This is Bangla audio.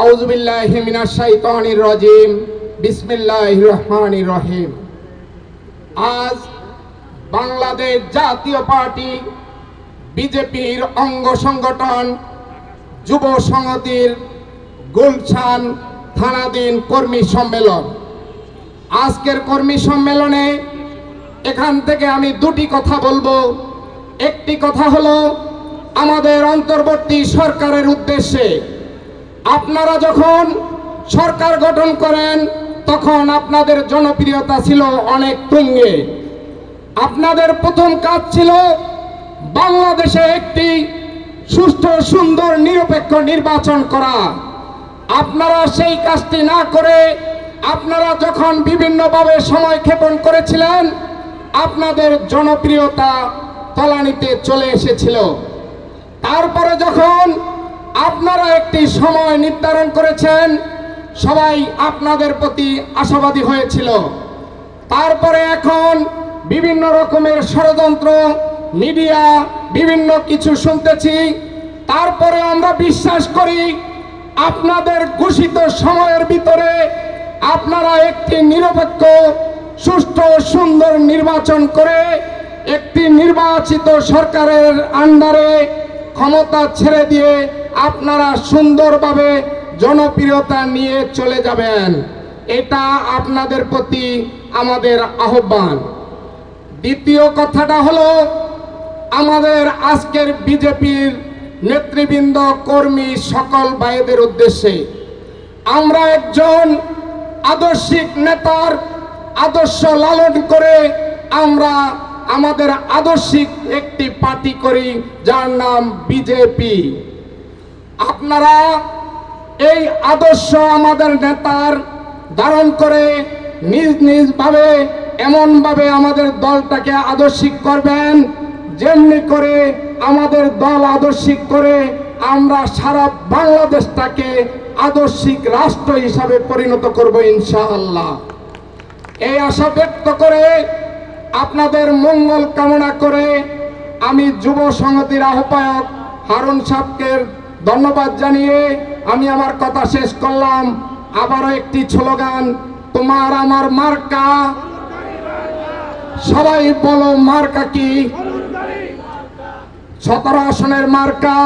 আউযু বিল্লাহি মিনাশ শাইতানির রাজিম। বিসমিল্লাহির রহমানির রহিম। আজ বাংলাদেশ জাতীয় পার্টি বিজেপির অঙ্গ সংগঠন যুব সংহতির গুলশান থানাধীন কর্মী সম্মেলন। আজকের কর্মী সম্মেলনে এখান থেকে আমি দুটি কথা বলবো। একটি কথা হলো আমাদের অন্তর্বর্তী সরকারের উদ্দেশ্যে, আপনারা যখন সরকার গঠন করেন তখন আপনাদের জনপ্রিয়তা ছিল অনেক তুঙ্গে। আপনাদের প্রথম কাজ ছিল বাংলাদেশে একটি সুষ্ঠু সুন্দর নিরপেক্ষ নির্বাচন করা। আপনারা সেই কাজটি না করে আপনারা যখন বিভিন্নভাবে সময় ক্ষেপণ করেছিলেন, আপনাদের জনপ্রিয়তা তলানিতে চলে এসেছিল। তারপরে যখন আপনারা একটি সময় নির্ধারণ করেছেন, সবাই আপনাদের প্রতি আশাবাদী হয়েছিল। তারপরে এখন বিভিন্ন রকমের ষড়যন্ত্র, মিডিয়া বিভিন্ন কিছু শুনতেছি। তারপরে আমরা বিশ্বাস করি আপনাদের ঘোষিত সময়ের ভিতরে আপনারা একটি নিরপেক্ষ সুষ্ঠু সুন্দর নির্বাচন করে একটি নির্বাচিত সরকারের আন্ডারে ক্ষমতা ছেড়ে দিয়ে আপনারা সুন্দরভাবে জনপ্রিয়তা নিয়ে চলে যাবেন। এটা আপনাদের প্রতি আমাদের আহ্বান। দ্বিতীয় কথাটা হলো আমাদের আজকের বিজেপির নেতৃবৃন্দ, কর্মী সকল ভাইদের উদ্দেশ্যে, আমরা একজন আদর্শিক নেতার আদর্শ লালন করে আমরা আমাদের আদর্শিক একটি পার্টি করি, যার নাম বিজেপি। আপনারা এই আদর্শ আমাদের নেতার ধারণ করে নিজ নিজ ভাবে এমনভাবে আমাদের দলটাকে আদর্শিক করবেন, যেমনি করে আমাদের দল আদর্শিক করে আমরা সারা বাংলাদেশটাকে আদর্শিক রাষ্ট্র হিসাবে পরিণত করব ইনশাআল্লাহ। এই আশা ব্যক্ত করে আপনাদের মঙ্গল কামনা করে আমি যুব সংহতির আহ্বায়ক হারুন সাহেবকে ধন্যবাদ জানিয়ে আমি আমার কথা শেষ করলাম। আবারও একটি স্লোগান, তোমার আমার মার্কা। সবাই বলো মার্কা কি? 17 আসনের মার্কা